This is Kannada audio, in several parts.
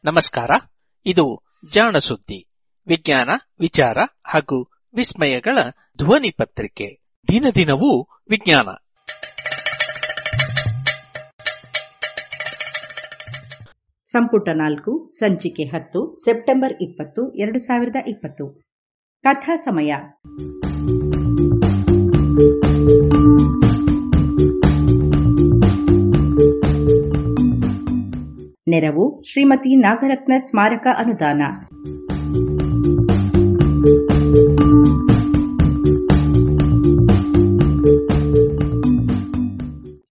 ನಮಸ್ಕಾರ. ಇದು ಜಾಣ ಸುದ್ದಿ, ವಿಜ್ಞಾನ, ವಿಚಾರ ಹಾಗೂ ವಿಸ್ಮಯಗಳ ಧ್ವನಿ ಪತ್ರಿಕೆ. ದಿನದಿನವೂ ವಿಜ್ಞಾನ. ಸಂಪುಟ 4, ಸಂಚಿಕೆ 10, ಸೆಪ್ಟೆಂಬರ್ 20, 2020. ಕಥಾ ಸಮಯ. ನೆರವು ಶ್ರೀಮತಿ ನಾಗರತ್ನ ಸ್ಮಾರಕ ಅನುದಾನ.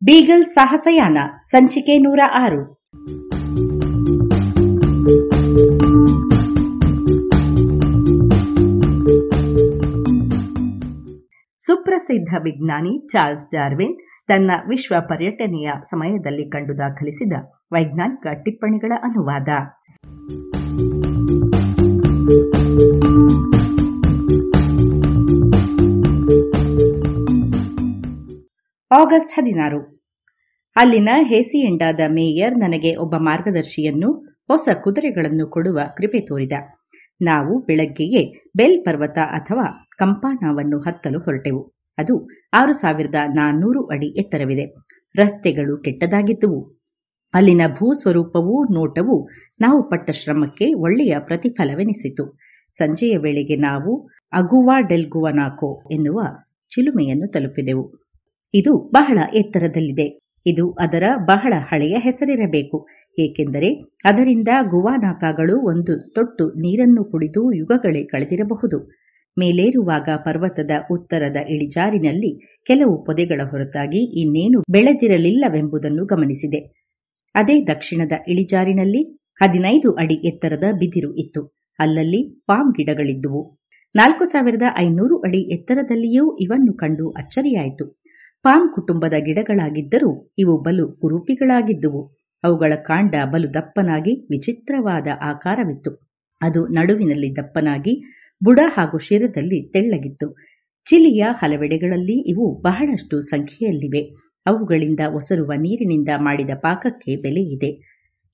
ಬೀಗಲ್ ಸಾಹಸಯಾನ, ಸಂಚಿಕೆ 106. ಸುಪ್ರಸಿದ್ಧ ವಿಜ್ಞಾನಿ ಚಾರ್ಲ್ಸ್ ಡಾರ್ವಿನ್ ತನ್ನ ವಿಶ್ವ ಪರ್ಯಟನೆಯ ಸಮಯದಲ್ಲಿ ಕಂಡು ದಾಖಲಿಸಿದ ವೈಜ್ಞಾನಿಕ ಟಿಪ್ಪಣಿಗಳ ಅನುವಾದ. ಆಗಸ್ಟ್ 16. ಅಲ್ಲಿನ ಹೇಸಿಯೆಂಡಾದ ಮೇಯರ್ ನನಗೆ ಒಬ್ಬ ಮಾರ್ಗದರ್ಶಿಯನ್ನು, ಹೊಸ ಕುದುರೆಗಳನ್ನು ಕೊಡುವ ಕೃಪೆ ತೋರಿದ. ನಾವು ಬೆಳಗ್ಗೆಯೇ ಬೆಲ್ ಪರ್ವತ ಅಥವಾ ಕಂಪಾನವನ್ನು ಹತ್ತಲು ಹೊರಟೆವು. ಅದು 6400 ಅಡಿ ಎತ್ತರವಿದೆ. ರಸ್ತೆಗಳು ಕೆಟ್ಟದಾಗಿದ್ದುವು. ಅಲ್ಲಿನ ಭೂಸ್ವರೂಪವೂ ನೋಟವೂ ನಾವು ಪಟ್ಟ ಶ್ರಮಕ್ಕೆ ಒಳ್ಳೆಯ ಪ್ರತಿಫಲವೆನಿಸಿತು. ಸಂಜೆಯ ವೇಳೆಗೆ ನಾವು ಅಗುವಾ ಡೆಲ್ ಗುವನಾಕೋ ಎನ್ನುವ ಚಿಲುಮೆಯನ್ನು ತಲುಪಿದೆವು. ಇದು ಬಹಳ ಎತ್ತರದಲ್ಲಿದೆ. ಇದು ಅದರ ಬಹಳ ಹಳೆಯ ಹೆಸರಿರಬೇಕು, ಏಕೆಂದರೆ ಅದರಿಂದ ಗುವಾನಾಕಾಗಳು ಒಂದು ತೊಟ್ಟು ನೀರನ್ನು ಕುಡಿದು ಯುಗಗಳೇ ಕಳೆದಿರಬಹುದು. ಮೇಲೇರುವಾಗ ಪರ್ವತದ ಉತ್ತರದ ಇಳಿಜಾರಿನಲ್ಲಿ ಕೆಲವು ಪೊದೆಗಳ ಹೊರತಾಗಿ ಇನ್ನೇನು ಬೆಳೆದಿರಲಿಲ್ಲವೆಂಬುದನ್ನು ಗಮನಿಸಿದೆ. ಅದೇ ದಕ್ಷಿಣದ ಇಳಿಜಾರಿನಲ್ಲಿ 15 ಅಡಿ ಎತ್ತರದ ಬಿದಿರು ಇತ್ತು. ಅಲ್ಲಲ್ಲಿ ಪಾಮ್ ಗಿಡಗಳಿದ್ದುವು. 4500 ಅಡಿ ಎತ್ತರದಲ್ಲಿಯೂ ಇವನ್ನು ಕಂಡು ಅಚ್ಚರಿಯಾಯಿತು. ಪಾಮ್ ಕುಟುಂಬದ ಗಿಡಗಳಾಗಿದ್ದರೂ ಇವು ಬಲು ಕುರೂಪಿಗಳಾಗಿದ್ದುವು. ಅವುಗಳ ಕಾಂಡ ಬಲು ದಪ್ಪನಾಗಿ ವಿಚಿತ್ರವಾದ ಆಕಾರವಿತ್ತು. ಅದು ನಡುವಿನಲ್ಲಿ ದಪ್ಪನಾಗಿ, ಬುಡ ಹಾಗೂ ಶಿರದಲ್ಲಿ ತೆಳ್ಳಗಿತ್ತು. ಚಿಲಿಯ ಹಲವೆಡೆಗಳಲ್ಲಿ ಇವು ಬಹಳಷ್ಟು ಸಂಖ್ಯೆಯಲ್ಲಿವೆ. ಅವುಗಳಿಂದ ಒಸರುವ ನೀರಿನಿಂದ ಮಾಡಿದ ಪಾಕಕ್ಕೆ ಬೆಲೆಯಿದೆ.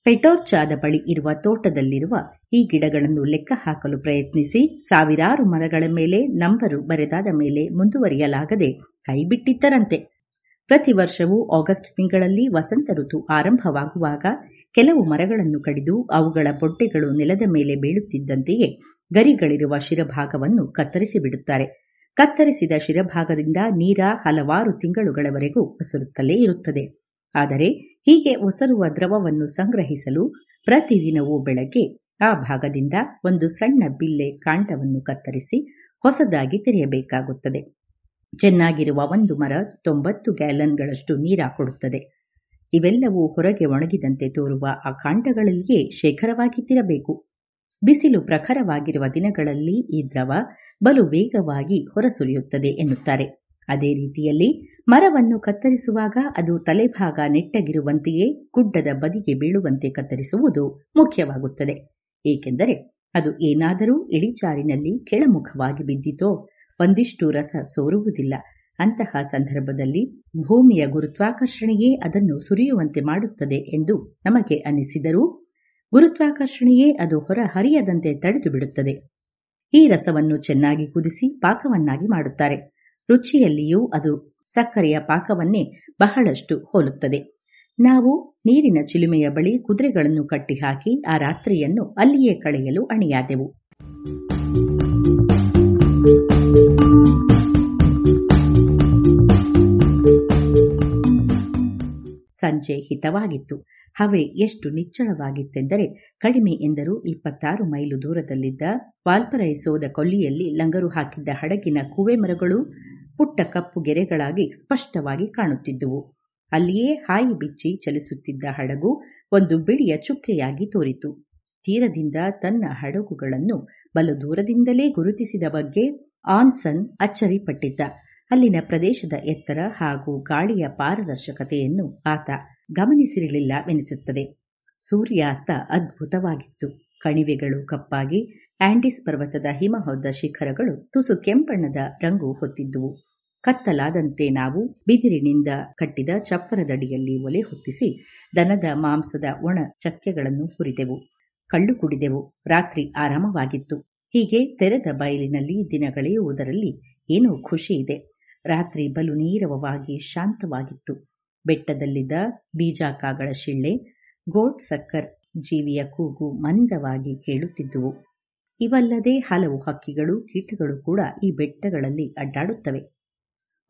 ಪೆಟೋರ್ಚಾದ ಬಳಿ ಇರುವ ತೋಟದಲ್ಲಿರುವ ಈ ಗಿಡಗಳನ್ನು ಲೆಕ್ಕ ಹಾಕಲು ಪ್ರಯತ್ನಿಸಿ ಸಾವಿರಾರು ಮರಗಳ ಮೇಲೆ ನಂಬರು ಬರೆದಾದ ಮೇಲೆ ಮುಂದುವರಿಯಲಾಗದೆ ಕೈಬಿಟ್ಟಿದ್ದರಂತೆ. ಪ್ರತಿ ವರ್ಷವೂ ಆಗಸ್ಟ್ ತಿಂಗಳಲ್ಲಿ ವಸಂತ ಋತು ಆರಂಭವಾಗುವಾಗ ಕೆಲವು ಮರಗಳನ್ನು ಕಡಿದು ಅವುಗಳ ಬೊಡ್ಡೆಗಳು ನೆಲದ ಮೇಲೆ ಬೀಳುತ್ತಿದ್ದಂತೆಯೇ ಗರಿಗಳಿರುವ ಶಿರಭಾಗವನ್ನು ಕತ್ತರಿಸಿ ಬಿಡುತ್ತಾರೆ. ಕತ್ತರಿಸಿದ ಶಿರಭಾಗದಿಂದ ನೀರ ಹಲವಾರು ತಿಂಗಳುಗಳವರೆಗೂ ಒಸರುತ್ತಲೇ ಇರುತ್ತದೆ. ಆದರೆ ಹೀಗೆ ಒಸರುವ ದ್ರವವನ್ನು ಸಂಗ್ರಹಿಸಲು ಪ್ರತಿದಿನವೂ ಬೆಳಗ್ಗೆ ಆ ಭಾಗದಿಂದ ಒಂದು ಸಣ್ಣ ಬಿಲ್ಲೆ ಕಾಂಡವನ್ನು ಕತ್ತರಿಸಿ ಹೊಸದಾಗಿ ತೆರೆಯಬೇಕಾಗುತ್ತದೆ. ಚೆನ್ನಾಗಿರುವ ಒಂದು ಮರ 90 ಗ್ಯಾಲನ್ಗಳಷ್ಟು ನೀರ ಕೊಡುತ್ತದೆ. ಇವೆಲ್ಲವೂ ಹೊರಗೆ ಒಣಗಿದಂತೆ ತೋರುವ ಆ ಕಾಂಡಗಳಲ್ಲಿಯೇ ಶೇಖರವಾಗಿದ್ದಿರಬೇಕು. ಬಿಸಿಲು ಪ್ರಖರವಾಗಿರುವ ದಿನಗಳಲ್ಲಿ ಈ ದ್ರವ ಬಲು ವೇಗವಾಗಿ ಹೊರಸುರಿಯುತ್ತದೆ ಎನ್ನುತ್ತಾರೆ. ಅದೇ ರೀತಿಯಲ್ಲಿ ಮರವನ್ನು ಕತ್ತರಿಸುವಾಗ ಅದು ತಲೆಭಾಗ ನೆಟ್ಟಗಿರುವಂತೆಯೇ ಗುಡ್ಡದ ಬದಿಗೆ ಬೀಳುವಂತೆ ಕತ್ತರಿಸುವುದು ಮುಖ್ಯವಾಗುತ್ತದೆ. ಏಕೆಂದರೆ ಅದು ಏನಾದರೂ ಇಳಿಜಾರಿನಲ್ಲಿ ಕೆಳಮುಖವಾಗಿ ಬಿದ್ದಿತೋ ಒಂದಿಷ್ಟು ರಸ ಸೋರುವುದಿಲ್ಲ. ಅಂತಹ ಸಂದರ್ಭದಲ್ಲಿ ಭೂಮಿಯ ಗುರುತ್ವಾಕರ್ಷಣೆಯೇ ಅದನ್ನು ಸುರಿಯುವಂತೆ ಮಾಡುತ್ತದೆ ಎಂದು ನಮಗೆ ಅನಿಸಿದರೂ ಗುರುತ್ವಾಕರ್ಷಣೆಯೇ ಅದು ಹೊರ ಹರಿಯದಂತೆ ತಡೆದು ಬಿಡುತ್ತದೆ. ಈ ರಸವನ್ನು ಚೆನ್ನಾಗಿ ಕುದಿಸಿ ಪಾಕವನ್ನಾಗಿ ಮಾಡುತ್ತಾರೆ. ರುಚಿಯಲ್ಲಿಯೂ ಅದು ಸಕ್ಕರೆಯ ಪಾಕವನ್ನೇ ಬಹಳಷ್ಟು ಹೋಲುತ್ತದೆ. ನಾವು ನೀರಿನ ಚಿಲುಮೆಯ ಬಳಿ ಕುದುರೆಗಳನ್ನು ಕಟ್ಟಿಹಾಕಿ ಆ ರಾತ್ರಿಯನ್ನು ಅಲ್ಲಿಯೇ ಕಳೆಯಲು ಅಣಿಯಾದೆವು. ಸಂಜೆ ಹಿತವಾಗಿತ್ತು. ಹವೆ ಎಷ್ಟು ನಿಚ್ಚಳವಾಗಿತ್ತೆಂದರೆ ಕಡಿಮೆ ಎಂದರೂ 26 ಮೈಲು ದೂರದಲ್ಲಿದ್ದ ವಾಲ್ಪರೈಸೋದ ಕೊಲ್ಲಿಯಲ್ಲಿ ಲಂಗರು ಹಾಕಿದ್ದ ಹಡಗಿನ ಕೂವೆ ಮರಗಳು ಪುಟ್ಟ ಕಪ್ಪು ಗೆರೆಗಳಾಗಿ ಸ್ಪಷ್ಟವಾಗಿ ಕಾಣುತ್ತಿದ್ದುವು. ಅಲ್ಲಿಯೇ ಹಾಯಿ ಬಿಚ್ಚಿ ಚಲಿಸುತ್ತಿದ್ದ ಹಡಗು ಒಂದು ಬಿಳಿಯ ಚುಕ್ಕೆಯಾಗಿ ತೋರಿತು. ತೀರದಿಂದ ತನ್ನ ಹಡಗುಗಳನ್ನು ಬಲು ದೂರದಿಂದಲೇ ಗುರುತಿಸಿದ ಬಗ್ಗೆ ಆನ್ಸನ್ ಅಚ್ಚರಿಪಟ್ಟಿದ್ದ. ಅಲ್ಲಿನ ಪ್ರದೇಶದ ಎತ್ತರ ಹಾಗೂ ಗಾಳಿಯ ಪಾರದರ್ಶಕತೆಯನ್ನು ಆತ ಗಮನಿಸಿರಲಿಲ್ಲವೆನಿಸುತ್ತದೆ. ಸೂರ್ಯಾಸ್ತ ಅದ್ಭುತವಾಗಿತ್ತು. ಕಣಿವೆಗಳು ಕಪ್ಪಾಗಿ ಆಂಡೀಸ್ ಪರ್ವತದ ಹಿಮಹೊದ್ದ ಶಿಖರಗಳು ತುಸು ಕೆಂಪಣ್ಣದ ರಂಗು ಹೊತ್ತಿದ್ದುವು. ಕತ್ತಲಾದಂತೆ ನಾವು ಬಿದಿರಿನಿಂದ ಕಟ್ಟಿದ ಚಪ್ಪರದಡಿಯಲ್ಲಿ ಒಲೆ ಹೊತ್ತಿಸಿ ದನದ ಮಾಂಸದ ಒಣ ಚಕ್ಕೆಗಳನ್ನು ಹುರಿದೆವು. ಕಳ್ಳು ಕುಡಿದೆವು. ರಾತ್ರಿ ಆರಾಮವಾಗಿತ್ತು. ಹೀಗೆ ತೆರೆದ ಬಯಲಿನಲ್ಲಿ ದಿನಗಳೆಯುವುದರಲ್ಲಿ ಏನೋ ಖುಷಿ ಇದೆ. ರಾತ್ರಿ ಬಲು ನೀರವವಾಗಿ ಶಾಂತವಾಗಿತ್ತು. ಬೆಟ್ಟದಲ್ಲಿದ್ದ ಬೀಜಾಕಾಗಳ ಶಿಳ್ಳೆ, ಗೋಟ್ ಸಕ್ಕರ್ ಜೀವಿಯ ಕೂಗು ಮಂದವಾಗಿ ಕೇಳುತ್ತಿದ್ದುವು. ಇವಲ್ಲದೆ ಹಲವು ಹಕ್ಕಿಗಳು, ಕೀಟಗಳು ಕೂಡ ಈ ಬೆಟ್ಟಗಳಲ್ಲಿ ಅಡ್ಡಾಡುತ್ತವೆ.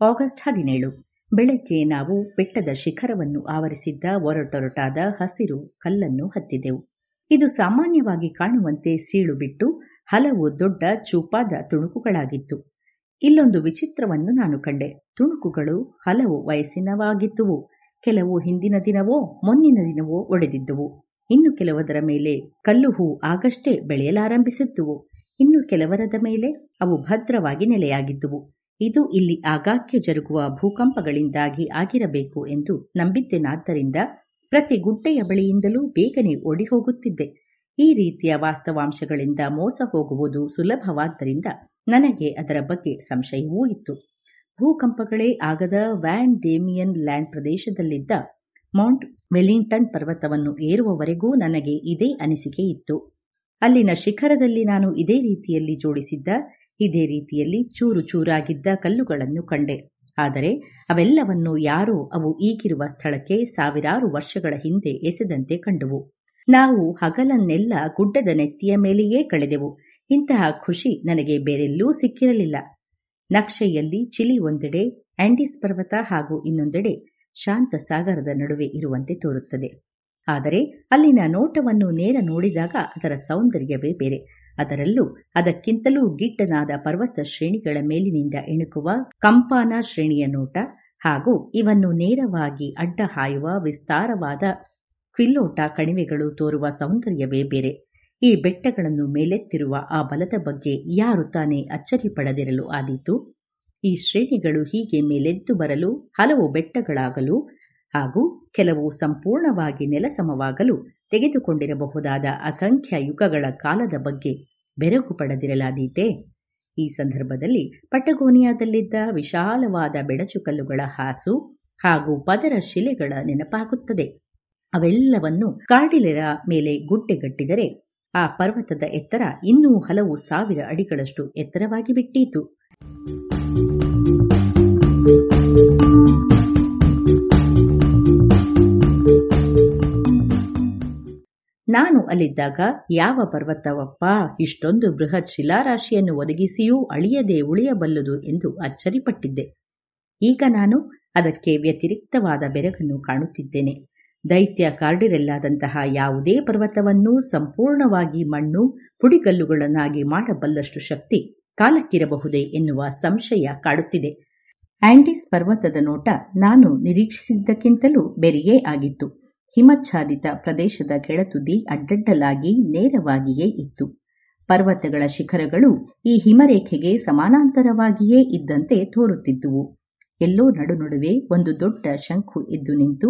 ಆಗಸ್ಟ್ 17 ಬೆಳಗ್ಗೆ ನಾವು ಬೆಟ್ಟದ ಶಿಖರವನ್ನು ಆವರಿಸಿದ್ದ ಒರಟೊರಟಾದ ಹಸಿರು ಕಲ್ಲನ್ನು ಹತ್ತಿದೆವು. ಇದು ಸಾಮಾನ್ಯವಾಗಿ ಕಾಣುವಂತೆ ಸೀಳು ಬಿಟ್ಟು ಹಲವು ದೊಡ್ಡ ಚೂಪಾದ ತುಣುಕುಗಳಾಗಿತ್ತು. ಇಲ್ಲೊಂದು ವಿಚಿತ್ರವನ್ನು ನಾನು ಕಂಡೆ. ತುಣುಕುಗಳು ಹಲವು ವಯಸ್ಸಿನವಾಗಿದ್ದುವು. ಕೆಲವು ಹಿಂದಿನ ದಿನವೋ ಮೊನ್ನಿನ ದಿನವೋ ಒಡೆದಿದ್ದುವು. ಇನ್ನು ಕೆಲವದರ ಮೇಲೆ ಕಲ್ಲು ಹೂ ಆಗಷ್ಟೇ ಬೆಳೆಯಲಾರಂಭಿಸಿದ್ದುವು. ಇನ್ನು ಕೆಲವರದ ಮೇಲೆ ಅವು ಭದ್ರವಾಗಿ ನೆಲೆಯಾಗಿದ್ದುವು. ಇದು ಇಲ್ಲಿ ಆಗಾಗ್ಗೆ ಜರುಗುವ ಭೂಕಂಪಗಳಿಂದಾಗಿ ಆಗಿರಬೇಕು ಎಂದು ನಂಬಿದ್ದೆನಾದ್ದರಿಂದ ಪ್ರತಿ ಗುಡ್ಡೆಯ ಬಳಿಯಿಂದಲೂ ಬೇಗನೆ ಓಡಿಹೋಗುತ್ತಿದ್ದೆ. ಈ ರೀತಿಯ ವಾಸ್ತವಾಂಶಗಳಿಂದ ಮೋಸ ಹೋಗುವುದು ಸುಲಭವಾದ್ದರಿಂದ ನನಗೆ ಅದರ ಬಗ್ಗೆ ಸಂಶಯವೂ ಇತ್ತು. ಭೂಕಂಪಗಳೇ ಆಗದ ವ್ಯಾನ್ ಡೇಮಿಯನ್ ಲ್ಯಾಂಡ್ ಪ್ರದೇಶದಲ್ಲಿದ್ದ ಮೌಂಟ್ ವೆಲ್ಲಿಂಗ್ಟನ್ ಪರ್ವತವನ್ನು ಏರುವವರೆಗೂ ನನಗೆ ಇದೇ ಅನಿಸಿಕೆ ಇತ್ತು. ಅಲ್ಲಿನ ಶಿಖರದಲ್ಲಿ ನಾನು ಇದೇ ರೀತಿಯಲ್ಲಿ ಜೋಡಿಸಿದ್ದ, ಇದೇ ರೀತಿಯಲ್ಲಿ ಚೂರು ಚೂರಾಗಿದ್ದ ಕಲ್ಲುಗಳನ್ನು ಕಂಡೆ. ಆದರೆ ಅವೆಲ್ಲವನ್ನು ಯಾರೋ ಅವು ಈಗಿರುವ ಸ್ಥಳಕ್ಕೆ ಸಾವಿರಾರು ವರ್ಷಗಳ ಹಿಂದೆ ಎಸೆದಂತೆ ಕಂಡುವು. ನಾವು ಹಗಲನ್ನೆಲ್ಲ ಗುಡ್ಡದ ನೆತ್ತಿಯ ಮೇಲೆಯೇ ಕಳೆದೆವು. ಇಂತಹ ಖುಷಿ ನನಗೆ ಬೇರೆಲ್ಲೂ ಸಿಕ್ಕಿರಲಿಲ್ಲ. ನಕ್ಷೆಯಲ್ಲಿ ಚಿಲಿ ಒಂದೆಡೆ, ಆಂಡೀಸ್ ಪರ್ವತ ಹಾಗೂ ಇನ್ನೊಂದೆಡೆ ಶಾಂತ ಸಾಗರದ ನಡುವೆ ಇರುವಂತೆ ತೋರುತ್ತದೆ. ಆದರೆ ಅಲ್ಲಿನ ನೋಟವನ್ನು ನೇರ ನೋಡಿದಾಗ ಅದರ ಸೌಂದರ್ಯವೇ ಬೇರೆ. ಅದರಲ್ಲೂ ಅದಕ್ಕಿಂತಲೂ ಗಿಡ್ಡನಾದ ಪರ್ವತ ಶ್ರೇಣಿಗಳ ಮೇಲಿನಿಂದ ಇಣುಕುವ ಕಂಪಾನ ಶ್ರೇಣಿಯ ನೋಟ ಹಾಗೂ ಇವನ್ನು ನೇರವಾಗಿ ಅಡ್ಡ ಹಾಯುವ ವಿಸ್ತಾರವಾದ ಕ್ವಿಲ್ಲೋಟ ಕಣಿವೆಗಳು ತೋರುವ ಸೌಂದರ್ಯವೇ ಬೇರೆ. ಈ ಬೆಟ್ಟಗಳನ್ನು ಮೇಲೆತ್ತಿರುವ ಆ ಬಲದ ಬಗ್ಗೆ ಯಾರು ತಾನೇ ಅಚ್ಚರಿ ಪಡದಿರಲು ಆದೀತು? ಈ ಶ್ರೇಣಿಗಳು ಹೀಗೆ ಮೇಲೆದ್ದು ಬರಲು, ಹಲವು ಬೆಟ್ಟಗಳಾಗಲು ಹಾಗೂ ಕೆಲವು ಸಂಪೂರ್ಣವಾಗಿ ನೆಲಸಮವಾಗಲು ತೆಗೆದುಕೊಂಡಿರಬಹುದಾದ ಅಸಂಖ್ಯ ಯುಗಗಳ ಕಾಲದ ಬಗ್ಗೆ ಬೆರಗು ಪಡದಿರಲಾದೀತೆ? ಈ ಸಂದರ್ಭದಲ್ಲಿ ಪಟಗೋನಿಯಾದಲ್ಲಿದ್ದ ವಿಶಾಲವಾದ ಬೆಡಚುಕಲ್ಲುಗಳ ಹಾಸು ಹಾಗೂ ಪದರ ಶಿಲೆಗಳ ನೆನಪಾಗುತ್ತದೆ. ಅವೆಲ್ಲವನ್ನು ಕಾರ್ಡಿಲೆರ ಮೇಲೆ ಗುಡ್ಡೆಗಟ್ಟಿದರೆ ಆ ಪರ್ವತದ ಎತ್ತರ ಇನ್ನೂ ಹಲವು ಸಾವಿರ ಅಡಿಗಳಷ್ಟು ಎತ್ತರವಾಗಿ ಬಿಟ್ಟೀತು. ನಾನು ಅಲ್ಲಿದ್ದಾಗ ಯಾವ ಪರ್ವತವಪ್ಪ ಇಷ್ಟೊಂದು ಬೃಹತ್ ಶಿಲಾರಾಶಿಯನ್ನು ಒದಗಿಸಿಯೂ ಅಳಿಯದೆ ಉಳಿಯಬಲ್ಲುದು ಎಂದು ಅಚ್ಚರಿಪಟ್ಟಿದ್ದೆ. ಈಗ ನಾನು ಅದಕ್ಕೆ ವ್ಯತಿರಿಕ್ತವಾದ ಬೆರಗನ್ನು ಕಾಣುತ್ತಿದ್ದೇನೆ. ದೈತ್ಯ ಕಾರ್ಡಿರೆಲ್ಲಾದಂತಹ ಯಾವುದೇ ಪರ್ವತವನ್ನು ಸಂಪೂರ್ಣವಾಗಿ ಮಣ್ಣು ಪುಡಿಗಲ್ಲುಗಳನ್ನಾಗಿ ಮಾಡಬಲ್ಲಷ್ಟು ಶಕ್ತಿ ಕಾಲಕ್ಕಿರಬಹುದೇ ಎನ್ನುವ ಸಂಶಯ ಕಾಡುತ್ತಿದೆ. ಆಂಡೀಸ್ ಪರ್ವತದ ನೋಟ ನಾನು ನಿರೀಕ್ಷಿಸಿದ್ದಕ್ಕಿಂತಲೂ ಬೇರೆಯೇ ಆಗಿತ್ತು. ಹಿಮಚ್ಛಾದಿತ ಪ್ರದೇಶದ ಕೆಳತುದಿ ಅಡ್ಡಡ್ಡಲಾಗಿ ನೇರವಾಗಿಯೇ ಇತ್ತು. ಪರ್ವತಗಳ ಶಿಖರಗಳು ಈ ಹಿಮರೇಖೆಗೆ ಸಮಾನಾಂತರವಾಗಿಯೇ ಇದ್ದಂತೆ ತೋರುತ್ತಿದ್ದುವು. ಎಲ್ಲೋ ನಡುನಡುವೆ ಒಂದು ದೊಡ್ಡ ಶಂಖು ಎದ್ದು ನಿಂತು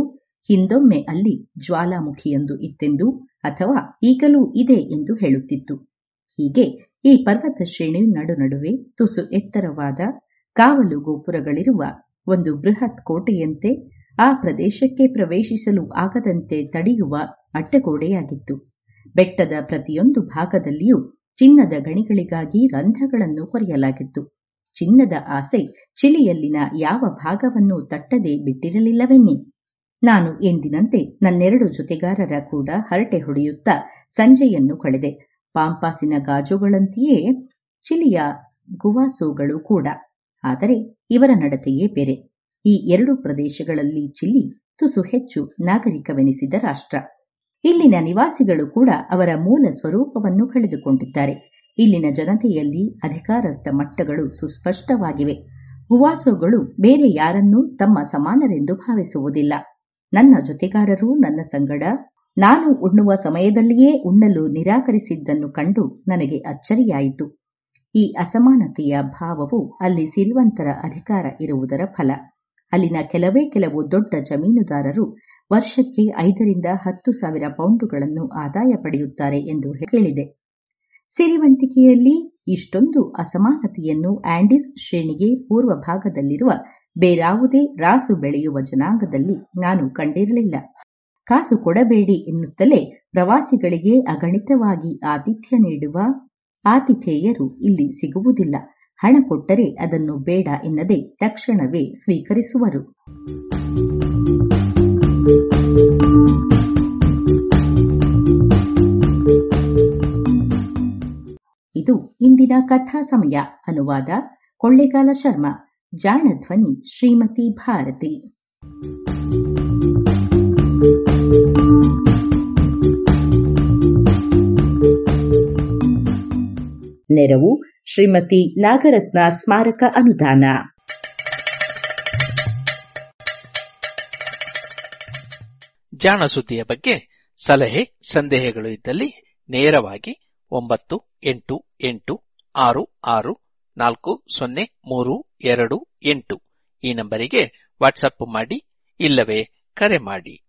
ಹಿಂದೊಮ್ಮೆ ಅಲ್ಲಿ ಜ್ವಾಲಾಮುಖಿಯೊಂದು ಇತ್ತೆಂದು ಅಥವಾ ಈಗಲೂ ಇದೆ ಎಂದು ಹೇಳುತ್ತಿತ್ತು. ಹೀಗೆ ಈ ಪರ್ವತ ಶ್ರೇಣಿ ನಡುನಡುವೆ ತುಸು ಎತ್ತರವಾದ ಕಾವಲು ಗೋಪುರಗಳಿರುವ ಒಂದು ಬೃಹತ್ ಕೋಟೆಯಂತೆ ಆ ಪ್ರದೇಶಕ್ಕೆ ಪ್ರವೇಶಿಸಲು ಆಗದಂತೆ ತಡೆಯುವ ಅಡ್ಡಗೋಡೆಯಾಗಿತ್ತು. ಬೆಟ್ಟದ ಪ್ರತಿಯೊಂದು ಭಾಗದಲ್ಲಿಯೂ ಚಿನ್ನದ ಗಣಿಗಳಿಗಾಗಿ ರಂಧ್ರಗಳನ್ನು ಕೊರೆಯಲಾಗಿತ್ತು. ಚಿನ್ನದ ಆಸೆ ಚಿಲಿಯಲ್ಲಿನ ಯಾವ ಭಾಗವನ್ನು ತಟ್ಟದೆ ಬಿಟ್ಟಿರಲಿಲ್ಲವೆನ್ನಿ. ನಾನು ಎಂದಿನಂತೆ ನನ್ನೆರಡು ಜೊತೆಗಾರರ ಕೂಡ ಹರಟೆ ಹೊಡೆಯುತ್ತಾ ಸಂಜೆಯನ್ನು ಕಳೆದೆ. ಪಾಂಪಾಸಿನ ಗಾಜುಗಳಂತೆಯೇ ಚಿಲಿಯ ಗುವಾಸೋಗಳು ಕೂಡ. ಆದರೆ ಇವರ ನಡತೆಯೇ ಬೇರೆ. ಈ ಎರಡು ಪ್ರದೇಶಗಳಲ್ಲಿ ಚಿಲಿ ತುಸು ಹೆಚ್ಚು ನಾಗರಿಕವೆನಿಸಿದ ರಾಷ್ಟ್ರ. ಇಲ್ಲಿನ ನಿವಾಸಿಗಳು ಕೂಡ ಅವರ ಮೂಲ ಸ್ವರೂಪವನ್ನು ಕಳೆದುಕೊಂಡಿದ್ದಾರೆ. ಇಲ್ಲಿನ ಜನತೆಯಲ್ಲಿ ಅಧಿಕಾರಸ್ಥ ಮಟ್ಟಗಳು ಸುಸ್ಪಷ್ಟವಾಗಿವೆ. ಗುವಾಸೋಗಳು ಬೇರೆ ಯಾರನ್ನೂ ತಮ್ಮ ಸಮಾನರೆಂದು ಭಾವಿಸುವುದಿಲ್ಲ. ನನ್ನ ಜೊತೆಗಾರರು ನನ್ನ ಸಂಗಡ ನಾನು ಉಣ್ಣುವ ಸಮಯದಲ್ಲಿಯೇ ಉಣ್ಣಲು ನಿರಾಕರಿಸಿದ್ದನ್ನು ಕಂಡು ನನಗೆ ಅಚ್ಚರಿಯಾಯಿತು. ಈ ಅಸಮಾನತೆಯ ಭಾವವು ಅಲ್ಲಿ ಸಿರಿವಂತರ ಅಧಿಕಾರ ಇರುವುದರ ಫಲ. ಅಲ್ಲಿನ ಕೆಲವು ದೊಡ್ಡ ಜಮೀನುದಾರರು ವರ್ಷಕ್ಕೆ 5 ರಿಂದ 10,000 ಪೌಂಡುಗಳನ್ನು ಆದಾಯ ಪಡೆಯುತ್ತಾರೆ ಎಂದು ಹೇಳಿದೆ. ಸಿರಿವಂತಿಕೆಯಲ್ಲಿ ಇಷ್ಟೊಂದು ಅಸಮಾನತೆಯನ್ನು ಆಂಡೀಸ್ ಶ್ರೇಣಿಗೆ ಪೂರ್ವ ಭಾಗದಲ್ಲಿರುವ ಬೇರಾವುದೇ ರಾಸು ಬೆಳೆಯುವ ಜನಾಂಗದಲ್ಲಿ ನಾನು ಕಂಡಿರಲಿಲ್ಲ. ಕಾಸು ಕೊಡಬೇಡಿ ಎನ್ನುತ್ತಲೇ ಪ್ರವಾಸಿಗಳಿಗೆ ಅಗಣಿತವಾಗಿ ಆತಿಥ್ಯ ನೀಡುವ ಆತಿಥೇಯರು ಇಲ್ಲಿ ಸಿಗುವುದಿಲ್ಲ. ಹಣ ಕೊಟ್ಟರೆ ಅದನ್ನು ಬೇಡ ಎನ್ನದೆ ತಕ್ಷಣವೇ ಸ್ವೀಕರಿಸುವರು. ಇದು ಇಂದಿನ ಕಥಾ ಸಮಯ. ಅನುವಾದ ಕೊಳ್ಳೇಗಾಲ ಶರ್ಮಾ. ಜಾಣ ಧ್ವನಿ ಶ್ರೀಮತಿ ಭಾರತಿ. ನೆರವು ಶ್ರೀಮತಿ ನಾಗರತ್ನ ಸ್ಮಾರಕ ಅನುದಾನ. ಜಾಣ ಸುದ್ದಿಯ ಬಗ್ಗೆ ಸಲಹೆ ಸಂದೇಹಗಳು ಇದ್ದಲ್ಲಿ ನೇರವಾಗಿ 9886640328 ಈ ನಂಬರಿಗೆ ವಾಟ್ಸಪ್ ಮಾಡಿ, ಇಲ್ಲವೇ ಕರೆ ಮಾಡಿ.